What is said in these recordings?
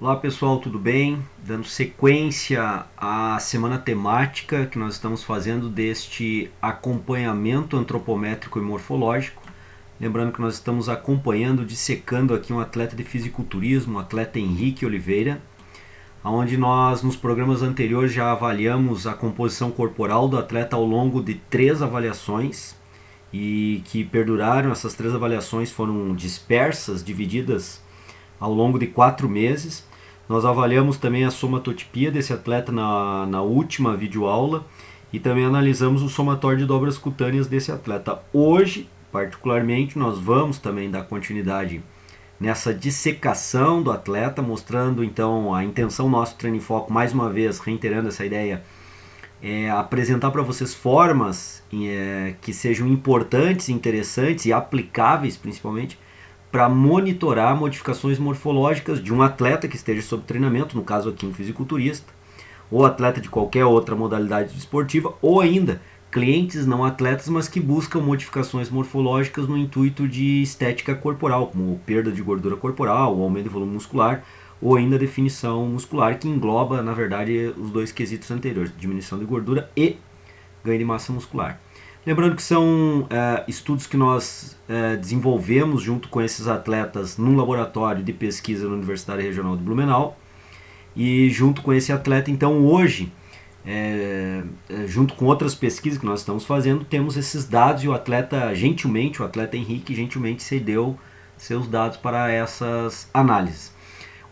Olá pessoal, tudo bem? Dando sequência à semana temática que nós estamos fazendo deste acompanhamento antropométrico e morfológico. Lembrando que nós estamos acompanhando, dissecando aqui um atleta de fisiculturismo, o atleta Henrique Oliveira, onde nós nos programas anteriores já avaliamos a composição corporal do atleta ao longo de 3 avaliações e que perduraram. Essas 3 avaliações foram dispersas, divididas ao longo de 4 meses. Nós avaliamos também a somatotipia desse atleta na última videoaula e também analisamos o somatório de dobras cutâneas desse atleta. Hoje, particularmente, nós vamos também dar continuidade nessa dissecação do atleta, mostrando então a intenção do nosso treino em foco, mais uma vez, reiterando essa ideia, é apresentar para vocês formas que sejam importantes, interessantes e aplicáveis, principalmente, para monitorar modificações morfológicas de um atleta que esteja sob treinamento, no caso aqui um fisiculturista, ou atleta de qualquer outra modalidade esportiva, ou ainda clientes não atletas, mas que buscam modificações morfológicas no intuito de estética corporal, como perda de gordura corporal, aumento de volume muscular, ou ainda definição muscular, que engloba, na verdade, os dois quesitos anteriores, diminuição de gordura e ganho de massa muscular. Lembrando que são estudos que nós desenvolvemos junto com esses atletas num laboratório de pesquisa na Universidade Regional de Blumenau. E junto com esse atleta, então, hoje, junto com outras pesquisas que nós estamos fazendo, temos esses dados e o atleta Henrique, gentilmente cedeu seus dados para essas análises.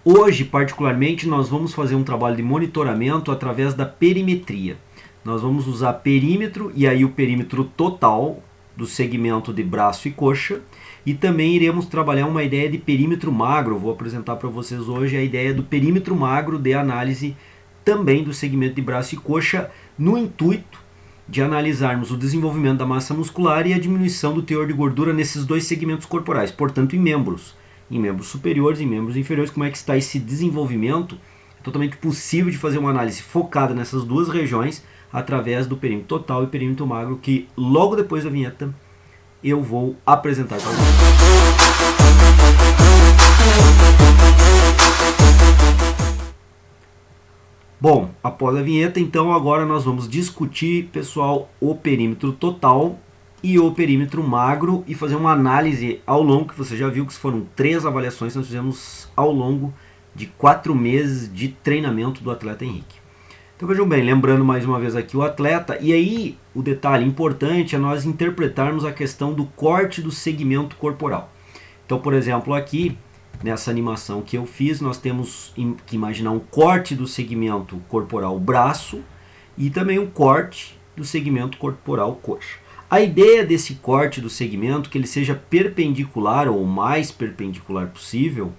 Hoje, particularmente, nós vamos fazer um trabalho de monitoramento através da perimetria. Nós vamos usar perímetro e aí o perímetro total do segmento de braço e coxa, e também iremos trabalhar uma ideia de perímetro magro. Eu vou apresentar para vocês hoje a ideia do perímetro magro de análise também do segmento de braço e coxa, no intuito de analisarmos o desenvolvimento da massa muscular e a diminuição do teor de gordura nesses dois segmentos corporais, portanto em membros superiores e membros inferiores, como é que está esse desenvolvimento. É totalmente possível de fazer uma análise focada nessas duas regiões através do perímetro total e perímetro magro, que logo depois da vinheta eu vou apresentar para vocês. Bom, após a vinheta, então agora nós vamos discutir, pessoal, o perímetro total e o perímetro magro e fazer uma análise ao longo, que você já viu que foram 3 avaliações que nós fizemos ao longo de 4 meses de treinamento do atleta Henrique. Então vejam bem, lembrando mais uma vez aqui o atleta, e aí o detalhe importante é nós interpretarmos a questão do corte do segmento corporal. Então, por exemplo, aqui nessa animação que eu fiz, nós temos que imaginar um corte do segmento corporal braço e também um corte do segmento corporal coxa. A ideia desse corte do segmento é que ele seja perpendicular ou o mais perpendicular possível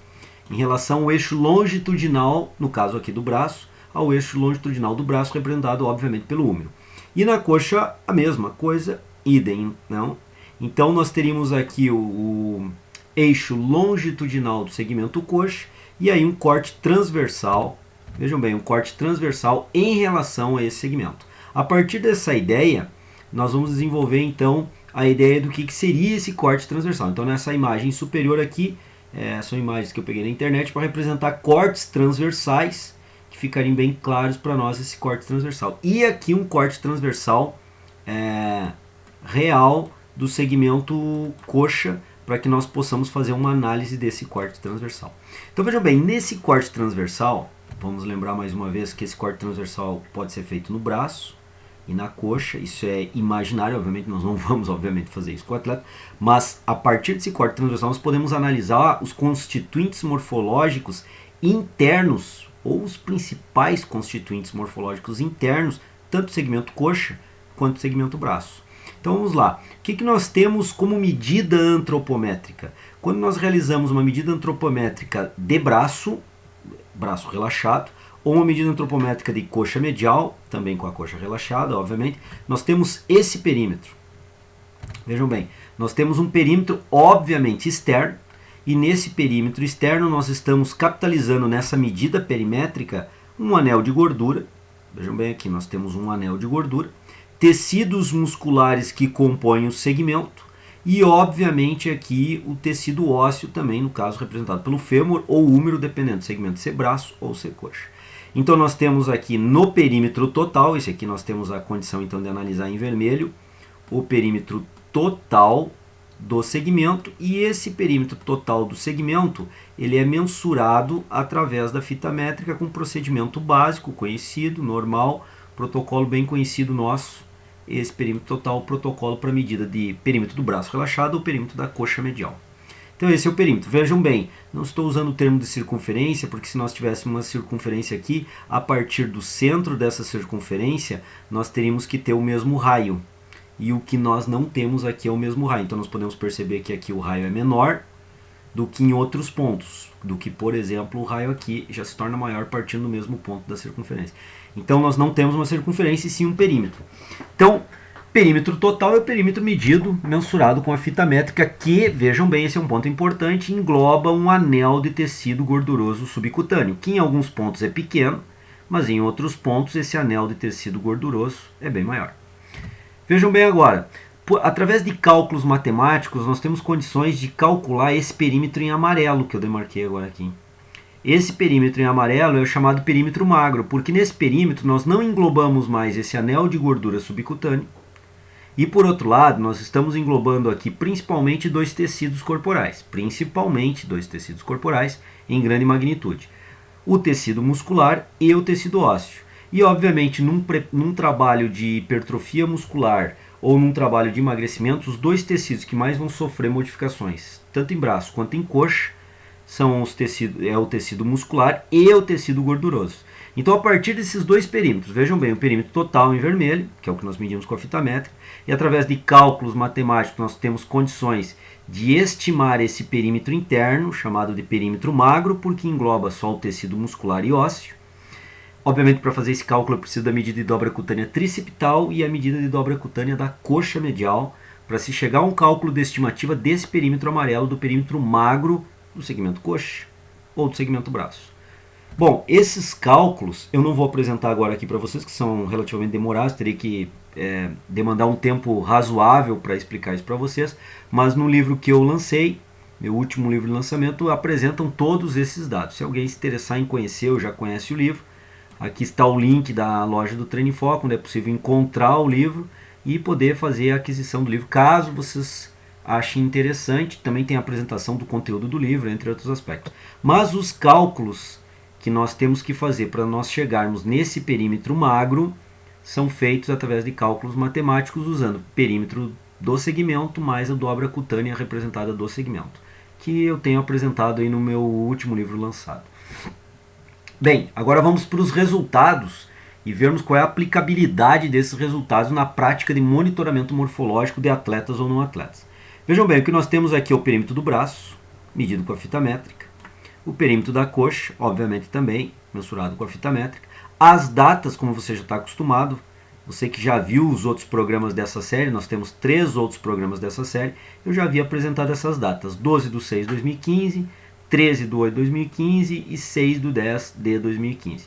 em relação ao eixo longitudinal, no caso aqui do braço, ao eixo longitudinal do braço, representado obviamente pelo húmero. E na coxa a mesma coisa, idem, não? Então nós teríamos aqui o eixo longitudinal do segmento coxa e aí um corte transversal, vejam bem, um corte transversal em relação a esse segmento. A partir dessa ideia, nós vamos desenvolver então a ideia do que seria esse corte transversal. Então nessa imagem superior aqui, são imagens que eu peguei na internet para representar cortes transversais, que ficariam bem claros para nós esse corte transversal. E aqui um corte transversal real do segmento coxa, para que nós possamos fazer uma análise desse corte transversal. Então vejam bem, nesse corte transversal, vamos lembrar mais uma vez que esse corte transversal pode ser feito no braço e na coxa. Isso é imaginário, obviamente nós não vamos fazer isso com o atleta, mas a partir desse corte transversal nós podemos analisar os constituintes morfológicos internos, ou os principais constituintes morfológicos internos, tanto do segmento coxa quanto do segmento braço. Então vamos lá, o que nós temos como medida antropométrica? Quando nós realizamos uma medida antropométrica de braço relaxado, ou uma medida antropométrica de coxa medial, também com a coxa relaxada, obviamente, nós temos esse perímetro. Vejam bem, nós temos um perímetro obviamente externo, e nesse perímetro externo nós estamos capitalizando nessa medida perimétrica um anel de gordura. Vejam bem aqui, nós temos um anel de gordura, tecidos musculares que compõem o segmento E obviamente aqui o tecido ósseo também, no caso representado pelo fêmur ou húmero, dependendo do segmento ser braço ou ser coxa. Então nós temos aqui no perímetro total, esse aqui nós temos a condição então de analisar em vermelho, o perímetro total do segmento, e esse perímetro total do segmento ele é mensurado através da fita métrica com procedimento básico, conhecido, normal, protocolo bem conhecido nosso. Esse perímetro total, protocolo para medida de perímetro do braço relaxado ou perímetro da coxa medial. Então esse é o perímetro. Vejam bem, não estou usando o termo de circunferência, porque se nós tivéssemos uma circunferência aqui, a partir do centro dessa circunferência, nós teríamos que ter o mesmo raio. E o que nós não temos aqui é o mesmo raio. Então nós podemos perceber que aqui o raio é menor do que em outros pontos. Do que, por exemplo, o raio aqui já se torna maior partindo do mesmo ponto da circunferência. Então nós não temos uma circunferência e sim um perímetro. Então, perímetro total é o perímetro medido, mensurado com a fita métrica, que, vejam bem, esse é um ponto importante, engloba um anel de tecido gorduroso subcutâneo, que em alguns pontos é pequeno, mas em outros pontos esse anel de tecido gorduroso é bem maior. Vejam bem agora, através de cálculos matemáticos, nós temos condições de calcular esse perímetro em amarelo, que eu demarquei agora aqui. Esse perímetro em amarelo é o chamado perímetro magro, porque nesse perímetro nós não englobamos mais esse anel de gordura subcutâneo, e por outro lado, nós estamos englobando aqui principalmente dois tecidos corporais, em grande magnitude. O tecido muscular e o tecido ósseo. E obviamente num trabalho de hipertrofia muscular ou num trabalho de emagrecimento, os dois tecidos que mais vão sofrer modificações, tanto em braço quanto em coxa, são o tecido muscular e o tecido gorduroso. Então, a partir desses dois perímetros, vejam bem, o perímetro total em vermelho, que é o que nós medimos com a fita métrica, e através de cálculos matemáticos nós temos condições de estimar esse perímetro interno, chamado de perímetro magro, porque engloba só o tecido muscular e ósseo. Obviamente, para fazer esse cálculo eu preciso da medida de dobra cutânea tricipital e a medida de dobra cutânea da coxa medial, para se chegar a um cálculo de estimativa desse perímetro amarelo, do perímetro magro do segmento coxa ou do segmento braço. Bom, esses cálculos eu não vou apresentar agora aqui para vocês, que são relativamente demorados, teria que demandar um tempo razoável para explicar isso para vocês, mas no livro que eu lancei, meu último livro de lançamento, apresentam todos esses dados. Se alguém se interessar em conhecer ou já conhece o livro, aqui está o link da loja do Treino em Foco, onde é possível encontrar o livro e poder fazer a aquisição do livro, caso vocês achem interessante. Também tem a apresentação do conteúdo do livro, entre outros aspectos. Mas os cálculos que nós temos que fazer para nós chegarmos nesse perímetro magro são feitos através de cálculos matemáticos usando o perímetro do segmento mais a dobra cutânea representada do segmento, que eu tenho apresentado aí no meu último livro lançado. Bem, agora vamos para os resultados e vermos qual é a aplicabilidade desses resultados na prática de monitoramento morfológico de atletas ou não atletas. Vejam bem, o que nós temos aqui é o perímetro do braço, medido com a fita métrica, o perímetro da coxa, obviamente também, mensurado com a fita métrica, as datas, como você já está acostumado, você que já viu os outros programas dessa série, nós temos 3 outros programas dessa série, eu já havia apresentado essas datas, 12/6/2015, 13/8/2015 e 6/10/2015.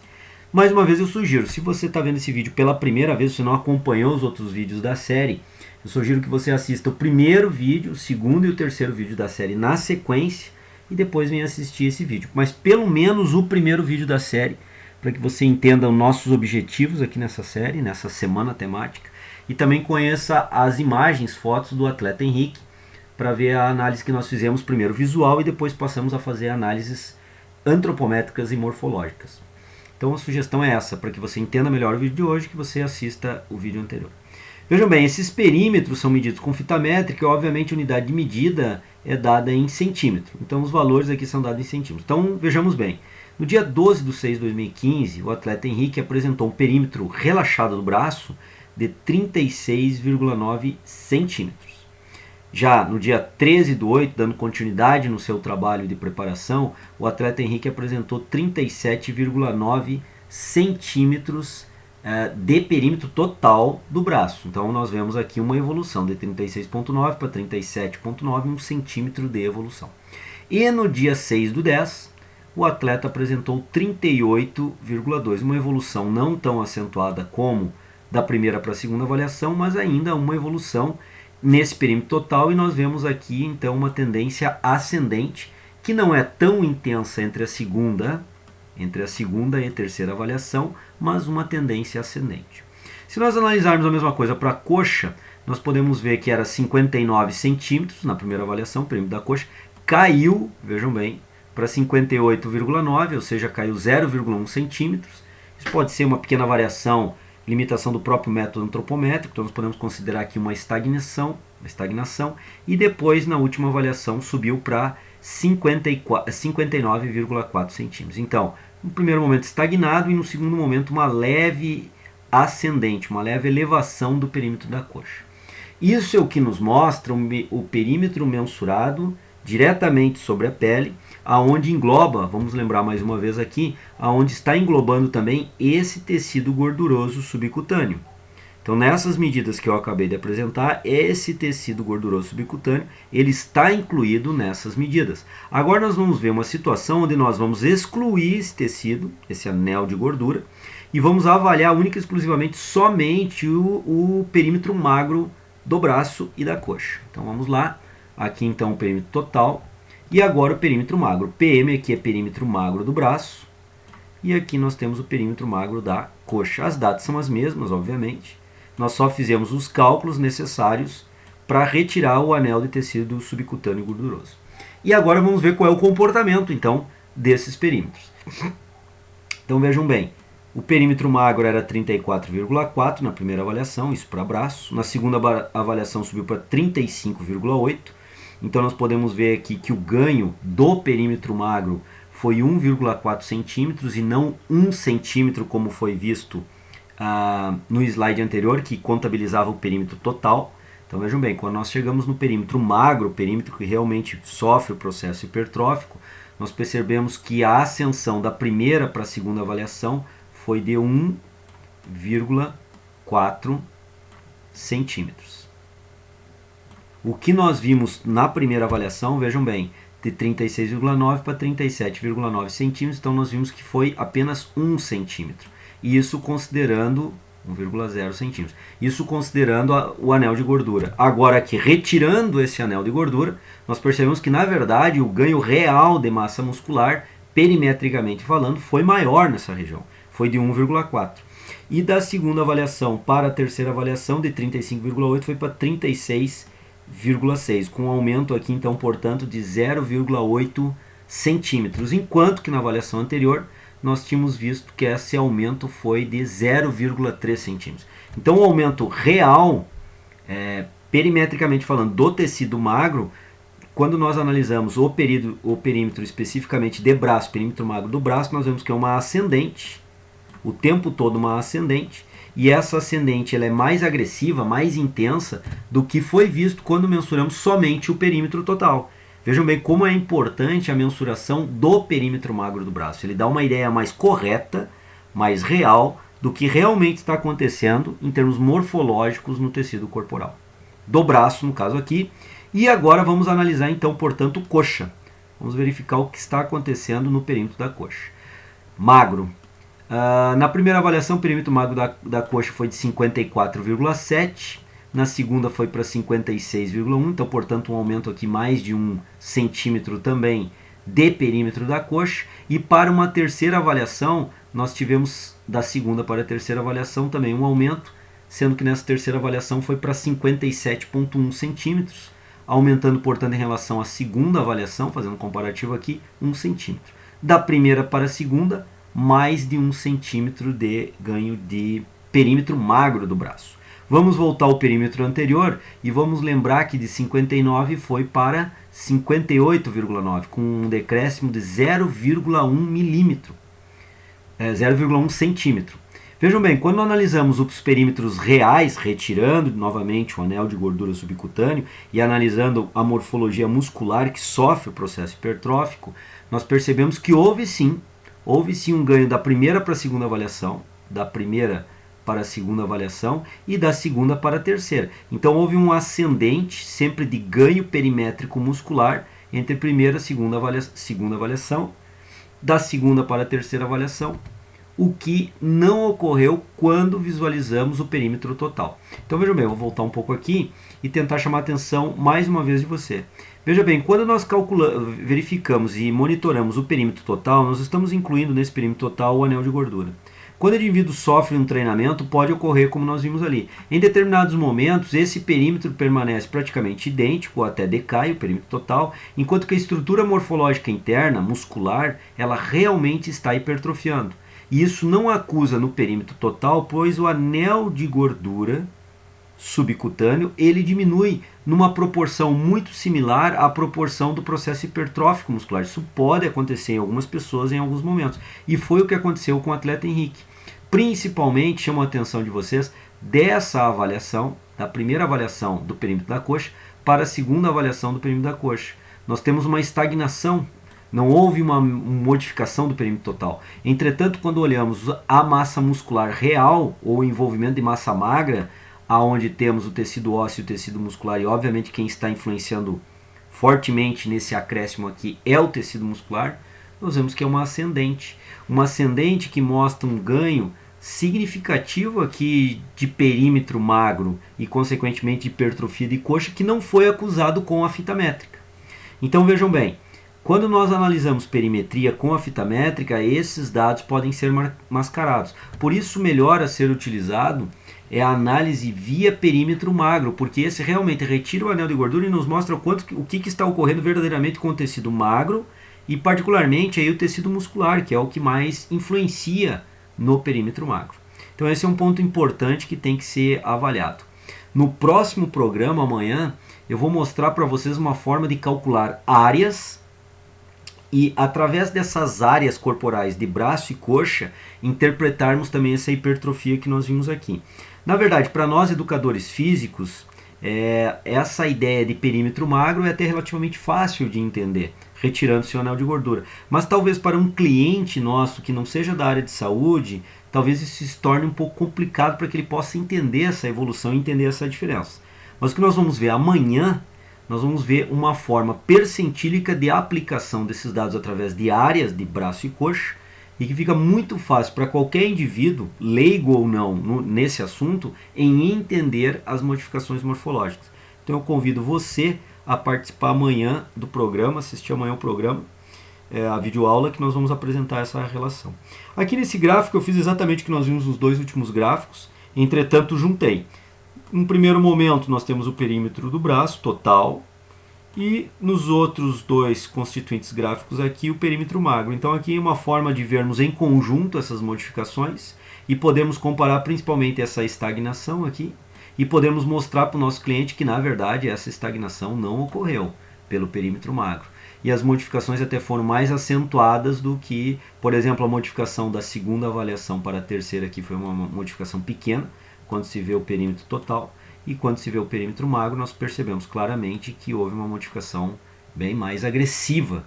Mais uma vez eu sugiro, se você está vendo esse vídeo pela primeira vez, você não acompanhou os outros vídeos da série, eu sugiro que você assista o primeiro vídeo, o segundo e o terceiro vídeo da série na sequência e depois venha assistir esse vídeo. Mas pelo menos o primeiro vídeo da série, para que você entenda os nossos objetivos aqui nessa série, nessa semana temática, e também conheça as imagens, fotos do atleta Henrique, para ver a análise que nós fizemos, primeiro visual e depois passamos a fazer análises antropométricas e morfológicas. Então a sugestão é essa, para que você entenda melhor o vídeo de hoje, que você assista o vídeo anterior. Vejam bem, esses perímetros são medidos com fita métrica e obviamente a unidade de medida é dada em centímetro. Então os valores aqui são dados em centímetros. Então vejamos bem, no dia 12/6/2015, o atleta Henrique apresentou um perímetro relaxado do braço de 36,9 centímetros. Já no dia 13/8, dando continuidade no seu trabalho de preparação, o atleta Henrique apresentou 37,9 centímetros de perímetro total do braço. Então nós vemos aqui uma evolução de 36,9 para 37,9, 1 centímetro de evolução. E no dia 6/10, o atleta apresentou 38,2, uma evolução não tão acentuada como da primeira para a segunda avaliação, mas ainda uma evolução nesse perímetro total, e nós vemos aqui então uma tendência ascendente, que não é tão intensa entre a segunda e a terceira avaliação, mas uma tendência ascendente. Se nós analisarmos a mesma coisa para a coxa, nós podemos ver que era 59 centímetros na primeira avaliação, o perímetro da coxa, caiu, vejam bem, para 58,9, ou seja, caiu 0,1 centímetros. Isso pode ser uma pequena variação, limitação do próprio método antropométrico, então nós podemos considerar aqui uma estagnação, e depois na última avaliação subiu para 59,4 centímetros. Então, no primeiro momento estagnado e no segundo momento uma leve ascendente, uma leve elevação do perímetro da coxa. Isso é o que nos mostra o perímetro mensurado diretamente sobre a pele, aonde engloba, vamos lembrar mais uma vez aqui, aonde está englobando também esse tecido gorduroso subcutâneo. Então, nessas medidas que eu acabei de apresentar, esse tecido gorduroso subcutâneo, ele está incluído nessas medidas. Agora nós vamos ver uma situação onde nós vamos excluir esse tecido, esse anel de gordura, e vamos avaliar única e exclusivamente somente o perímetro magro do braço e da coxa. Então vamos lá, aqui então o perímetro total, e agora o perímetro magro. PM aqui é perímetro magro do braço, e aqui nós temos o perímetro magro da coxa. As datas são as mesmas, obviamente. Nós só fizemos os cálculos necessários para retirar o anel de tecido subcutâneo gorduroso. E agora vamos ver qual é o comportamento, então, desses perímetros. Então vejam bem, o perímetro magro era 34,4 na primeira avaliação, isso para braço. Na segunda avaliação subiu para 35,8. Então nós podemos ver aqui que o ganho do perímetro magro foi 1,4 centímetros e não 1 centímetro como foi visto no slide anterior, que contabilizava o perímetro total. Então vejam bem, quando nós chegamos no perímetro magro, o perímetro que realmente sofre o processo hipertrófico, nós percebemos que a ascensão da primeira para a segunda avaliação foi de 1,4 centímetros. O que nós vimos na primeira avaliação, vejam bem, de 36,9 para 37,9 centímetros, então nós vimos que foi apenas 1 centímetro. E isso considerando 1,0 centímetros. Isso considerando o anel de gordura. Agora aqui, retirando esse anel de gordura, nós percebemos que na verdade o ganho real de massa muscular, perimetricamente falando, foi maior nessa região. Foi de 1,4. E da segunda avaliação para a terceira avaliação, de 35,8 foi para 36,6, com um aumento aqui então, portanto, de 0,8 centímetros. Enquanto que na avaliação anterior nós tínhamos visto que esse aumento foi de 0,3 centímetros. Então o aumento real, perimetricamente falando, do tecido magro, quando nós analisamos o perímetro especificamente de braço, perímetro magro do braço, nós vemos que é uma ascendente, o tempo todo uma ascendente, e essa ascendente ela é mais agressiva, mais intensa do que foi visto quando mensuramos somente o perímetro total. Vejam bem como é importante a mensuração do perímetro magro do braço. Ele dá uma ideia mais correta, mais real, do que realmente está acontecendo em termos morfológicos no tecido corporal. Do braço, no caso aqui. E agora vamos analisar então, portanto, coxa. Vamos verificar o que está acontecendo no perímetro da coxa. Magro. Na primeira avaliação, o perímetro magro da coxa foi de 54,7. Na segunda foi para 56,1, então, portanto, um aumento aqui mais de 1 centímetro também de perímetro da coxa. E para uma terceira avaliação, nós tivemos da segunda para a terceira avaliação também um aumento, sendo que nessa terceira avaliação foi para 57,1 centímetros, aumentando, portanto, em relação à segunda avaliação, fazendo um comparativo aqui, 1 centímetro. Da primeira para a segunda, mais de 1 centímetro de ganho de perímetro magro do braço. Vamos voltar ao perímetro anterior e vamos lembrar que de 59 foi para 58,9, com um decréscimo de 0,1 milímetro, 0,1 centímetro. Vejam bem, quando analisamos os perímetros reais, retirando novamente o anel de gordura subcutâneo e analisando a morfologia muscular que sofre o processo hipertrófico, nós percebemos que houve sim um ganho da primeira para a segunda avaliação, da primeira para a segunda avaliação e da segunda para a terceira. Então houve um ascendente sempre de ganho perimétrico muscular entre a primeira e a segunda avaliação, da segunda para a terceira avaliação, o que não ocorreu quando visualizamos o perímetro total. Então vejam bem, eu vou voltar um pouco aqui e tentar chamar a atenção mais uma vez de você. Veja bem, quando nós verificamos e monitoramos o perímetro total, nós estamos incluindo nesse perímetro total o anel de gordura. Quando o indivíduo sofre um treinamento, pode ocorrer como nós vimos ali. Em determinados momentos, esse perímetro permanece praticamente idêntico, ou até decai o perímetro total, enquanto que a estrutura morfológica interna, muscular, ela realmente está hipertrofiando. E isso não acusa no perímetro total, pois o anel de gordura subcutâneo, ele diminui numa proporção muito similar à proporção do processo hipertrófico muscular. Isso pode acontecer em algumas pessoas em alguns momentos. E foi o que aconteceu com o atleta Henrique. Principalmente, chamo a atenção de vocês dessa avaliação, da primeira avaliação do perímetro da coxa, para a segunda avaliação do perímetro da coxa. Nós temos uma estagnação, não houve uma modificação do perímetro total. Entretanto, quando olhamos a massa muscular real, ou o envolvimento de massa magra, aonde temos o tecido ósseo e o tecido muscular, e obviamente quem está influenciando fortemente nesse acréscimo aqui é o tecido muscular, nós vemos que é uma ascendente que mostra um ganho significativo aqui de perímetro magro e consequentemente de hipertrofia de coxa, que não foi acusado com a fita métrica. Então vejam bem, quando nós analisamos perimetria com a fita métrica, esses dados podem ser mascarados. Por isso, melhor a ser utilizado é a análise via perímetro magro, porque esse realmente retira o anel de gordura e nos mostra o que está ocorrendo verdadeiramente com o tecido magro e particularmente aí o tecido muscular, que é o que mais influencia no perímetro magro. Então esse é um ponto importante que tem que ser avaliado. No próximo programa, amanhã, eu vou mostrar para vocês uma forma de calcular áreas e através dessas áreas corporais de braço e coxa, interpretarmos também essa hipertrofia que nós vimos aqui. Na verdade, para nós educadores físicos, essa ideia de perímetro magro é até relativamente fácil de entender, retirando-se o anel de gordura. Mas talvez para um cliente nosso que não seja da área de saúde, talvez isso se torne um pouco complicado para que ele possa entender essa evolução e entender essa diferença. Mas o que nós vamos ver amanhã, nós vamos ver uma forma percentílica de aplicação desses dados através de áreas de braço e coxa, e que fica muito fácil para qualquer indivíduo, leigo ou não, nesse assunto, em entender as modificações morfológicas. Então eu convido você a participar amanhã do programa, assistir amanhã o programa, a videoaula, que nós vamos apresentar essa relação. Aqui nesse gráfico eu fiz exatamente o que nós vimos nos dois últimos gráficos, entretanto juntei. No primeiro momento nós temos o perímetro do braço total, e nos outros dois constituintes gráficos aqui o perímetro magro. Então aqui é uma forma de vermos em conjunto essas modificações e podemos comparar principalmente essa estagnação aqui e podemos mostrar para o nosso cliente que na verdade essa estagnação não ocorreu pelo perímetro magro. E as modificações até foram mais acentuadas do que, por exemplo, a modificação da segunda avaliação para a terceira aqui foi uma modificação pequena, quando se vê o perímetro total. E quando se vê o perímetro magro, nós percebemos claramente que houve uma modificação bem mais agressiva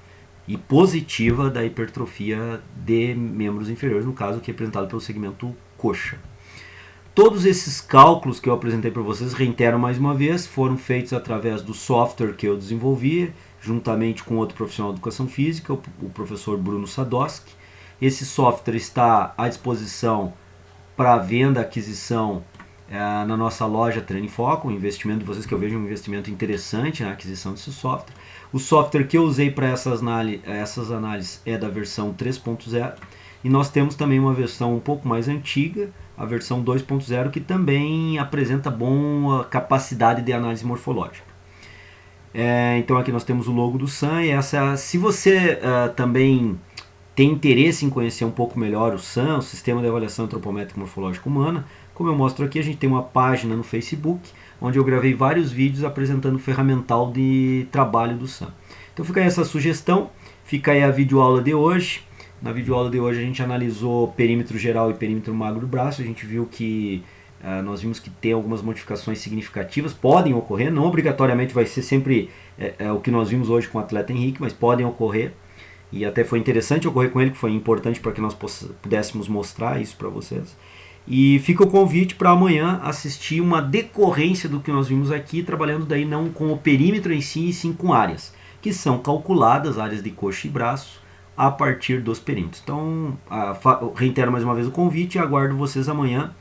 e positiva da hipertrofia de membros inferiores, no caso que é representado pelo segmento coxa. Todos esses cálculos que eu apresentei para vocês, reitero mais uma vez, foram feitos através do software que eu desenvolvi, juntamente com outro profissional de educação física, o professor Bruno Sadowski. Esse software está à disposição para venda, aquisição, na nossa loja Treino em Foco, um investimento de vocês que eu vejo um investimento interessante na aquisição desse software. O software que eu usei para essas análises é da versão 3.0 e nós temos também uma versão um pouco mais antiga, a versão 2.0, que também apresenta boa capacidade de análise morfológica. Então aqui nós temos o logo do SAM e se você também tem interesse em conhecer um pouco melhor o SAM, o Sistema de Avaliação Antropométrica Morfológica Humana, como eu mostro aqui, a gente tem uma página no Facebook, onde eu gravei vários vídeos apresentando o ferramental de trabalho do SAM. Então fica aí essa sugestão, fica aí a videoaula de hoje. Na videoaula de hoje a gente analisou perímetro geral e perímetro magro do braço, a gente viu que nós vimos que tem algumas modificações significativas, podem ocorrer, não obrigatoriamente vai ser sempre o que nós vimos hoje com o atleta Henrique, mas podem ocorrer. E até foi interessante ocorrer com ele, que foi importante para que nós pudéssemos mostrar isso para vocês. E fica o convite para amanhã assistir uma decorrência do que nós vimos aqui, trabalhando daí não com o perímetro em si, e sim com áreas, que são calculadas, áreas de coxa e braço, a partir dos perímetros. Então, reitero mais uma vez o convite e aguardo vocês amanhã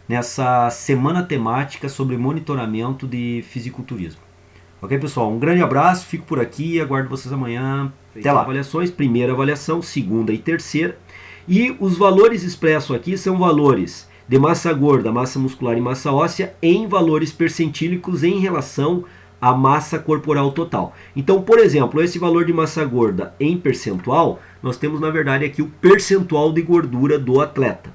nessa semana temática sobre monitoramento de fisiculturismo. Ok, pessoal? Um grande abraço, fico por aqui e aguardo vocês amanhã. Até lá. Avaliações, primeira avaliação, segunda e terceira. E os valores expressos aqui são valores de massa gorda, massa muscular e massa óssea em valores percentílicos em relação à massa corporal total. Então, por exemplo, esse valor de massa gorda em percentual, nós temos na verdade aqui o percentual de gordura do atleta.